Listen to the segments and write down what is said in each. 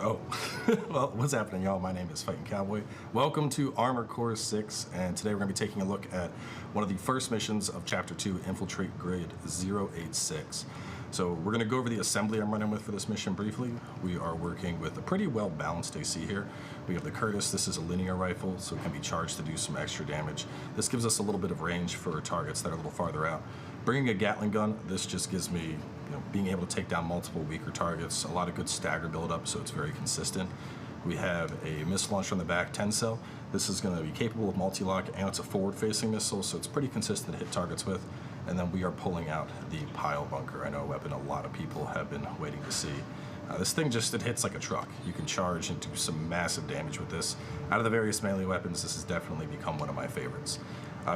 Oh, well, what's happening, y'all? My name is Fighting Cowboy. Welcome to Armor Core 6, and today we're going to be taking a look at one of the first missions of Chapter 2, Infiltrate Grid 086. So we're going to go over the assembly I'm running with for this mission briefly. We are working with a pretty well-balanced AC here. We have the Curtis. This is a linear rifle, so it can be charged to do some extra damage. This gives us a little bit of range for targets that are a little farther out. Bringing a Gatling gun, this just gives me, being able to take down multiple weaker targets, a lot of good stagger buildup, so it's very consistent. We have a missile launcher on the back, 10 cell. This is going to be capable of multi-lock, and it's a forward-facing missile, so it's pretty consistent to hit targets with. And then we are pulling out the pile bunker. I know a weapon a lot of people have been waiting to see. This thing it hits like a truck. You can charge and do some massive damage with this. Out of the various melee weapons, this has definitely become one of my favorites.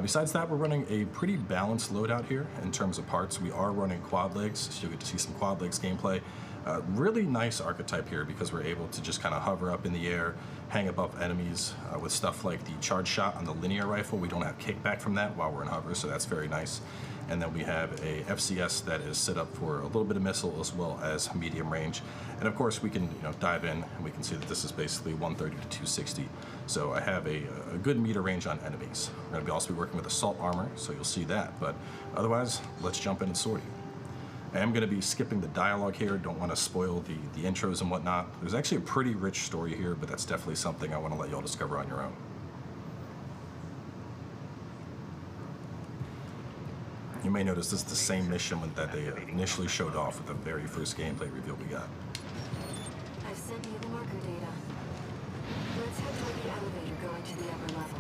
Besides that, we're running a pretty balanced loadout here in terms of parts. We are running quad legs, so you'll get to see some quad legs gameplay. Really nice archetype here because we're able to just kind of hover up in the air, hang above enemies with stuff like the charge shot on the linear rifle. We don't have kickback from that while we're in hover, so that's very nice. And then we have a FCS that is set up for a little bit of missile as well as medium range. And of course we can dive in and we can see that this is basically 130 to 260. So I have a good meter range on enemies. We're going to also be working with assault armor, so you'll see that. But otherwise, let's jump in and sort you. I am going to be skipping the dialogue here. Don't want to spoil the intros and whatnot. There's actually a pretty rich story here, but that's definitely something I want to let y'all discover on your own. You may notice this is the same mission that they initially showed off with the very first gameplay reveal we got. I've sent you the marker data. Let's head toward the elevator going to the upper level.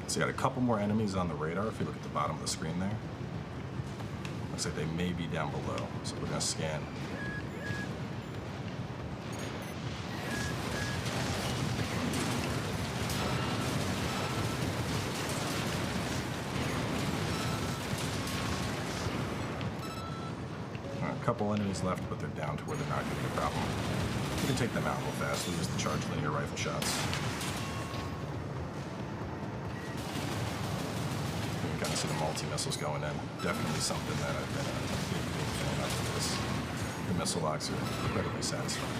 So you got a couple more enemies on the radar if you look at the bottom of the screen there. Looks like they may be down below, so we're going to scan. A couple enemies left, but they're down to where they're not going to be a problem. We can take them out real fast. We use the charge linear rifle shots. See the multi-missiles going in. Definitely something that I've been a big fan of for this. The missile locks are incredibly satisfying.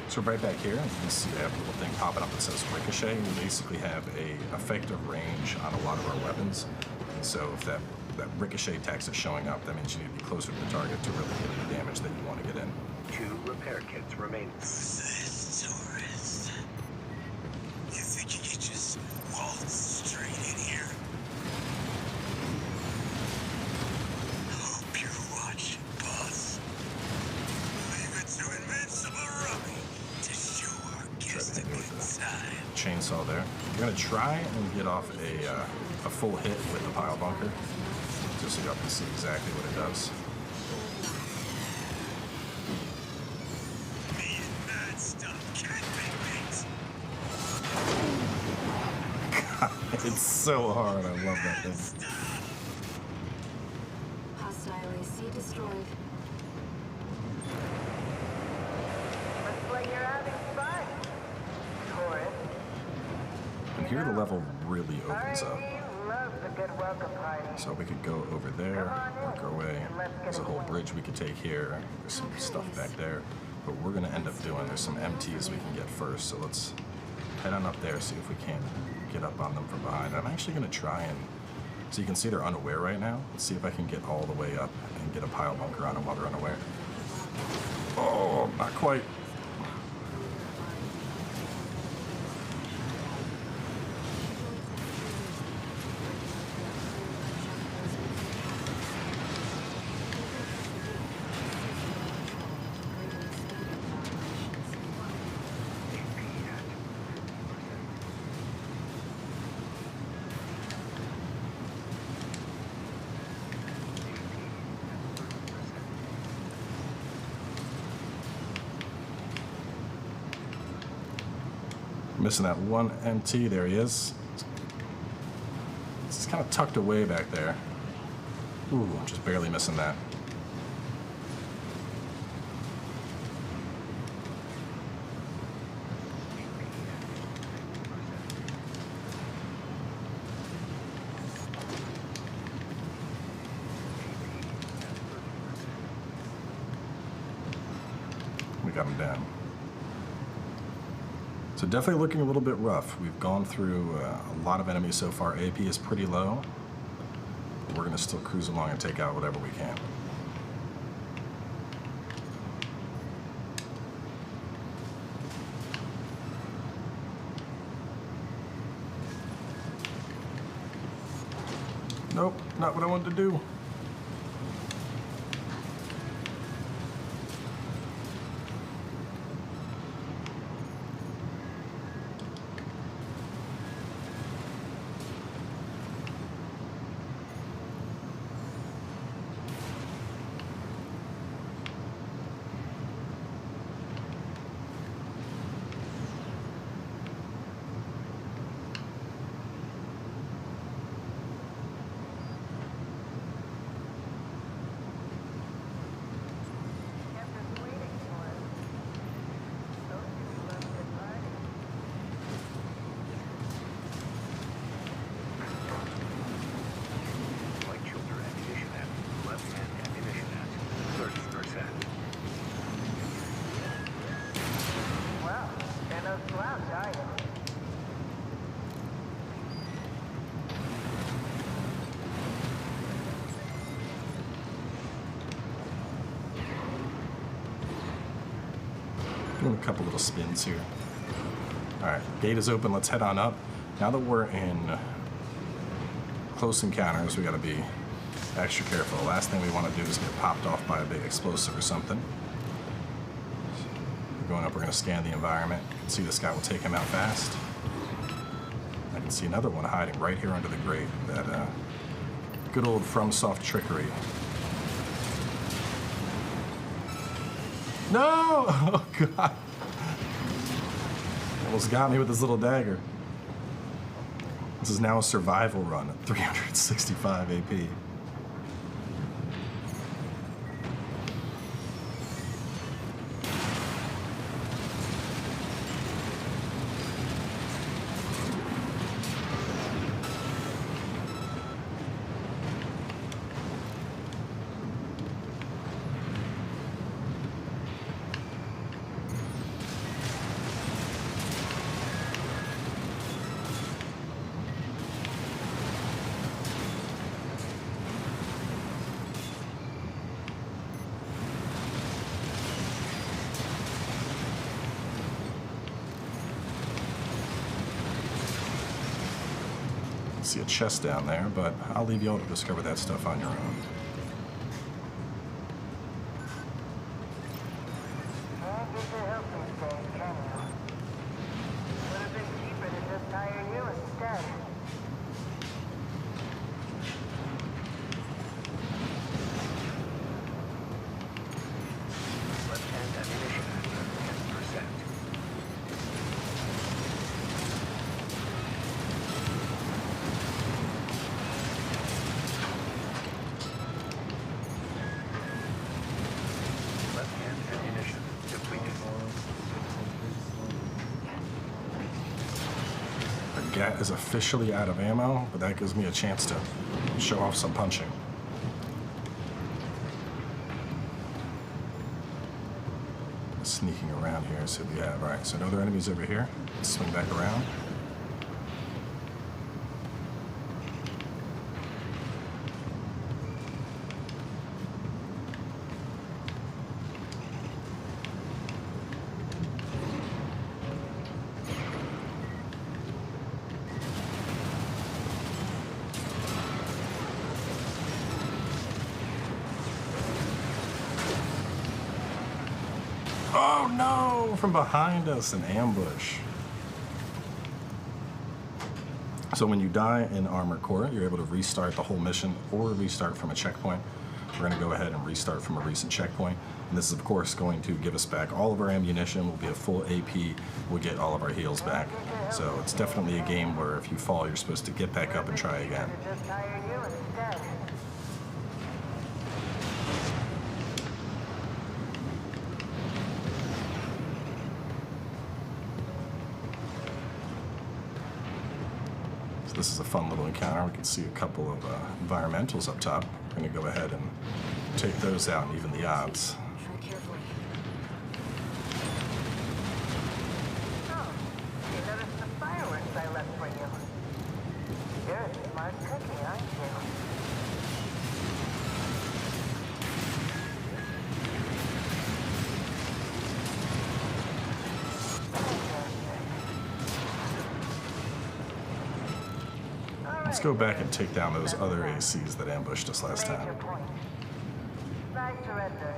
So right back here, you can see I have a little thing popping up that says Ricochet. We basically have a effective range on a lot of our weapons. And so if that Ricochet text is showing up, that means you need to be closer to the target to really get the damage that you want to get in. 2 repair kits remain. You think you could just waltz straight in here? Hope you're watching, boss. Leave it to Invincible Rummy to show our guest the good side. Chainsaw there. We're gonna try and get off a full hit with the pile bunker, just so y'all can see exactly what it does. It's so hard. I love that thing. Hostile AC destroyed. Looks like you're having fun, Taurus. And here the level really opens up. You love the good welcome party. So we could go over there, work our way. There's a whole bridge we could take here. There's some stuff back there. But we're going to end up doing, there's some MTs we can get first. So let's head on up there, see if we can't get up on them from behind. I'm actually going to try and, so you can see they're unaware right now. Let's see if I can get all the way up and get a pile bunker on them while they're unaware. Oh, not quite. Missing that one MT. There he is. It's kind of tucked away back there. Ooh, just barely missing that. We got him down. So definitely looking a little bit rough. We've gone through a lot of enemies so far. AP is pretty low. We're going to still cruise along and take out whatever we can. Nope, not what I wanted to do. Light shoulder ammunition at left hand ammunition at 30%. Well, they're no slouch, are you? Doing a couple little spins here. All right, gate is open. Let's head on up. Now that we're in close encounters, we got to be extra careful. The last thing we want to do is get popped off by a big explosive or something. We're going up. We're going to scan the environment. You can see this guy will take him out fast. I can see another one hiding right here under the grate. That good old FromSoft trickery. No! Oh, God. Almost got me with his little dagger. This is now a survival run at 365 AP. See a chest down there, but I'll leave y'all to discover that stuff on your own. Can't get your help these days, can you? Would have been cheaper to just hire you instead. Left hand ammunition at 10%. Left hand ammunition depleted. The gat is officially out of ammo, but that gives me a chance to show off some punching. Sneaking around here, so we have, all right, so no other enemies over here. Let's swing back around. Oh no! From behind us, an ambush. So when you die in Armored Core, you're able to restart the whole mission or restart from a checkpoint. we're going to go ahead and restart from a recent checkpoint. And this is, of course, going to give us back all of our ammunition. We'll be a full AP. We'll get all of our heals back. So it's definitely a game where if you fall, you're supposed to get back up and try again. Just hire you instead. So this is a fun little encounter. We can see a couple of environmentals up top. We're going to go ahead and take those out and even the odds. Tread carefully. Oh, you noticed the fireworks I left for you. You're a smart cookie, aren't you? Let's go back and take down those other ACs that ambushed us last Major time. point. I surrender.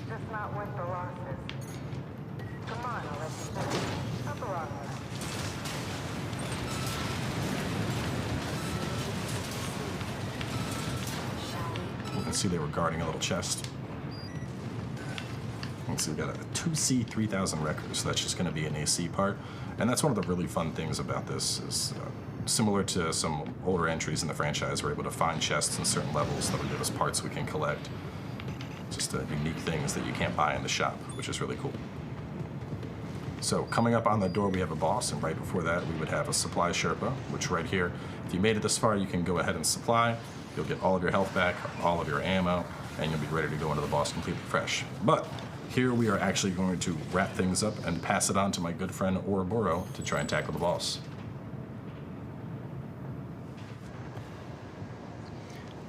Just not worth the losses. Come on, I'll let you finish. Up along there. You can see they were guarding a little chest. You can see we got a 2C 3000 record, so that's just going to be an AC part. And that's one of the really fun things about this is similar to some older entries in the franchise, we're able to find chests in certain levels that will give us parts we can collect. Just unique things that you can't buy in the shop, which is really cool. So coming up on the door, we have a boss, and right before that, we would have a supply Sherpa, which right here, if you made it this far, you can go ahead and supply. You'll get all of your health back, all of your ammo, and you'll be ready to go into the boss completely fresh. But here we are actually going to wrap things up and pass it on to my good friend Ouroboros to try and tackle the boss.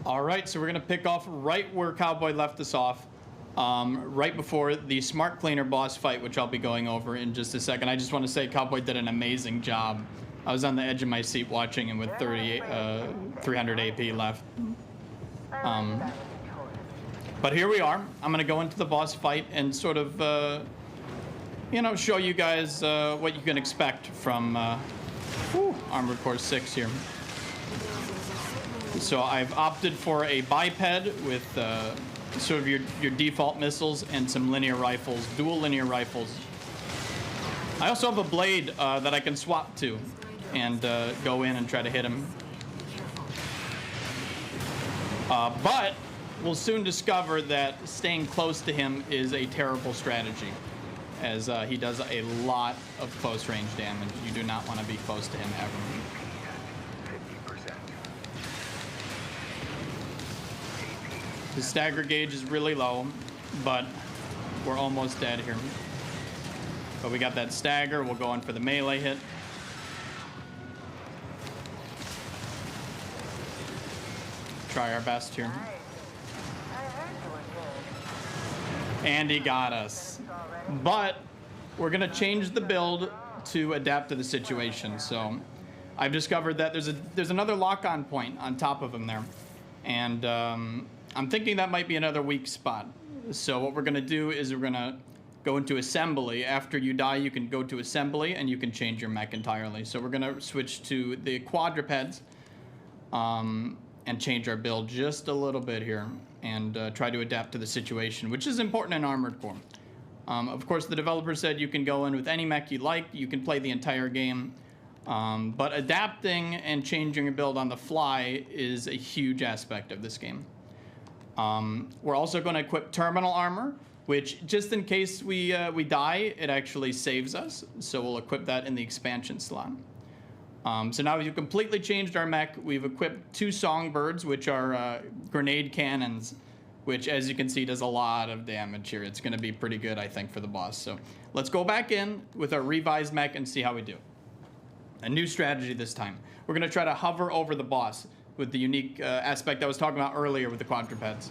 All right, so we're gonna pick off right where Cowboy left us off, right before the Smart Cleaner boss fight, which I'll be going over in just a second. I just want to say Cowboy did an amazing job. I was on the edge of my seat watching him with 300 AP left. But here we are. I'm gonna go into the boss fight and sort of, show you guys what you can expect from Armored Core 6 here. So I've opted for a biped with sort of your default missiles and some linear rifles, dual linear rifles. I also have a blade that I can swap to and go in and try to hit him. But we'll soon discover that staying close to him is a terrible strategy, as he does a lot of close range damage. You do not want to be close to him ever. The stagger gauge is really low, but we're almost dead here. But we got that stagger. We'll go in for the melee hit. Try our best here. And he got us. But we're gonna change the build to adapt to the situation. So I've discovered that there's another lock-on point on top of him there. And I'm thinking that might be another weak spot. So what we're gonna do is we're gonna go into assembly. After you die, you can go to assembly and you can change your mech entirely. So we're gonna switch to the quadrupeds and change our build just a little bit here and try to adapt to the situation, which is important in Armored Core. Of course, the developer said you can go in with any mech you like, you can play the entire game, but adapting and changing your build on the fly is a huge aspect of this game. We're also going to equip terminal armor, which just in case we die, it actually saves us. So we'll equip that in the expansion slot. So now we've completely changed our mech. We've equipped 2 songbirds, which are grenade cannons, which as you can see does a lot of damage here. It's going to be pretty good, I think, for the boss. So let's go back in with our revised mech and see how we do. A new strategy this time. We're going to try to hover over the boss with the unique aspect I was talking about earlier with the quadrupeds.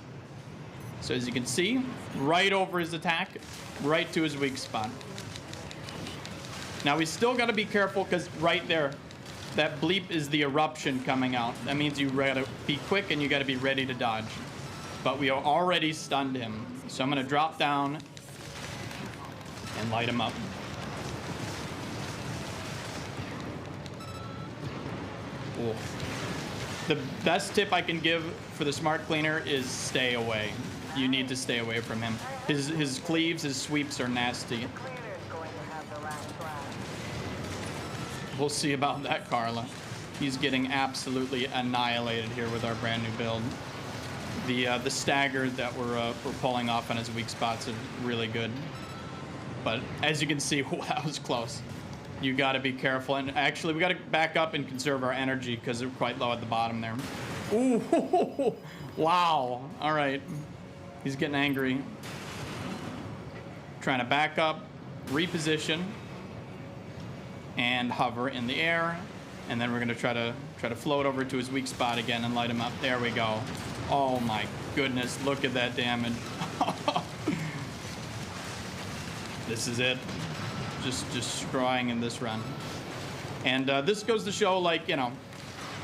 So as you can see, right over his attack, right to his weak spot. Now we still got to be careful because right there, that bleep is the eruption coming out. That means you gotta be quick and you gotta be ready to dodge. But we are already stunned him. So I'm gonna drop down and light him up. Oh. The best tip I can give for the smart cleaner is stay away. You need to stay away from him. His cleaves, his sweeps are nasty. Cleaner's going to have the last laugh. We'll see about that, Carla. He's getting absolutely annihilated here with our brand new build. The stagger that we're pulling off on his weak spots is really good. But as you can see, that was close. You got to be careful. And actually, we got to back up and conserve our energy because we're quite low at the bottom there. Ooh, wow. All right. He's getting angry. Trying to back up, reposition, and hover in the air. And then we're going to try to float over to his weak spot again and light him up. There we go. Oh my goodness, look at that damage. This is it. Just destroying in this run. And this goes to show, like, you know,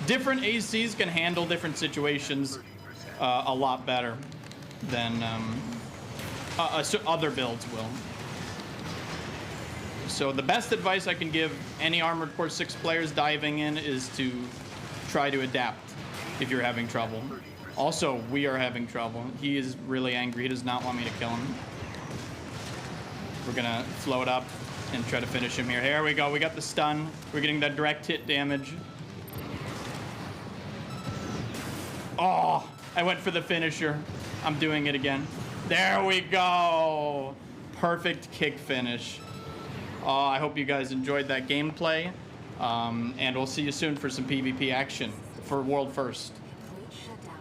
different ACs can handle different situations a lot better than other builds will. So the best advice I can give any Armored Core 6 players diving in is to try to adapt if you're having trouble. Also, we are having trouble. He is really angry. He does not want me to kill him. We're gonna float up and try to finish him here. Here we go. We got the stun. We're getting that direct hit damage. Oh, I went for the finisher. I'm doing it again. There we go. Perfect kick finish. I hope you guys enjoyed that gameplay. And we'll see you soon for some PvP action for World First. Complete shutdown